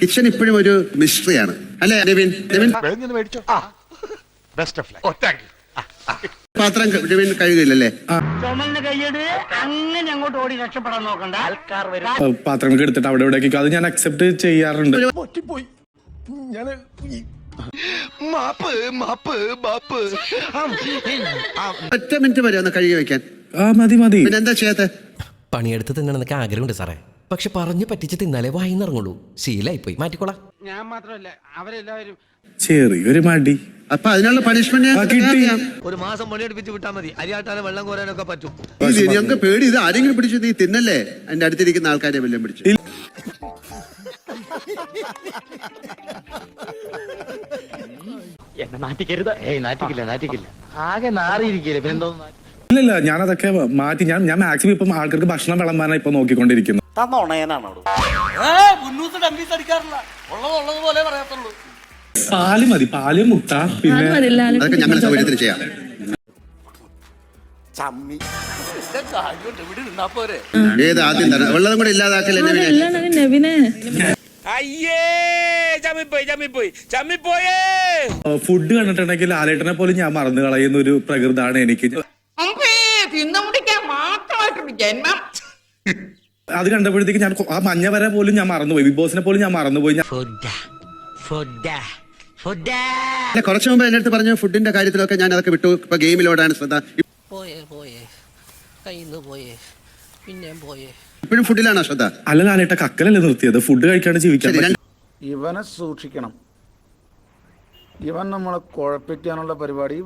Kitchen ഇപ്പോഴും ഒരു മിസ്റ്ററിയാണ് അല്ലെ രവീൻ? പാത്രം രവീൻ കഴുകില്ലല്ലേ? പാത്രങ്ങൾ എടുത്തിട്ട് അവിടെ ഇവിടെ അത് ഞാൻ അക്സെപ്റ്റ് ചെയ്യാറുണ്ട്. ഒറ്റ മിനിറ്റ് വരെ ഒന്ന് കഴുകി വെക്കാൻ. മതി മതി. പിന്നെ എന്താ ചെയ്യാത്ത? പണിയെടുത്ത് തിന്നണമെന്നൊക്കെ ആഗ്രഹമുണ്ട് സാറേ, പക്ഷെ പറഞ്ഞു പറ്റിച്ച് തിന്നാലേ വായിന്നിറങ്ങുള്ളൂ. ശീലായിപ്പോയി, മാറ്റിക്കോളാം. ഞാൻ മാത്രമല്ല അവരെല്ലാവരും ചെറിയൊരു മടി. അപ്പൊ അതിനുള്ള പണിഷ്മെന്റ് ഒരു മാസം പണിയെടുപ്പിച്ച് വിട്ടാൽ മതി. അരിയാട്ടാനും വെള്ളം കോരാനൊക്കെ പറ്റും. ഞങ്ങൾക്ക് പേടി, ഇത് ആരെങ്കിലും പിടിച്ചു നീ തിന്നല്ലേ? എന്റെ അടുത്തിരിക്കുന്ന ആൾക്കാരെ വല്ലതും പിടിച്ചു. എന്നെ നാറ്റിക്കരുത്. നാറ്റിക്കില്ല ആകെ നാറിയിരിക്കില്ല. പിന്നെന്തോ ഇല്ല, ഞാനതൊക്കെ മാറ്റി. ഞാൻ മാക്സിമം ഇപ്പം ആൾക്കാർക്ക് ഭക്ഷണം വിളമ്പാനാണ് ഇപ്പൊ നോക്കിക്കൊണ്ടിരിക്കുന്നത്. പാല് മതി, പാല് മുട്ട, പിന്നെ അതൊക്കെ ഞങ്ങളുടെ സൗകര്യത്തിന് ചെയ്യാം. ഏത് ആദ്യം തന്നെ ഉള്ളതും കൂടെ ഇല്ലാതാക്കല്ലേ നവീനെ? ഫുഡ് കണ്ടിട്ടുണ്ടെങ്കിൽ ലാലേട്ടനെ പോലും ഞാൻ മറന്നു കളയുന്ന ഒരു പ്രകൃതാണ് എനിക്ക്. അത് കണ്ടപ്പോഴത്തേക്ക് ഞാൻ ആ മഞ്ഞ വര പോലും ഞാൻ മറന്നുപോയി, ബിഗ് ബോസിനെ പോലും ഞാൻ മറന്നുപോയി. കുറച്ചു മുമ്പ് എന്റെ അടുത്ത് പറഞ്ഞു ഫുഡിന്റെ കാര്യത്തിലൊക്കെ ഞാൻ അതൊക്കെ വിട്ടു. ഇപ്പൊ ഗെയിമിലോടാണ് ശ്രദ്ധ. ഇപ്പോഴും ഫുഡിലാണോ ശ്രദ്ധ? അല്ല ലാലേട്ട, കക്കലല്ലേ നിർത്തിയത്, ഫുഡ് കഴിക്കാണ്ട് ജീവിക്കാൻ. ഇവനെ സൂക്ഷിക്കണം. ഇവൻ നമ്മളെ കുഴപ്പിക്കാനുള്ള പരിപാടി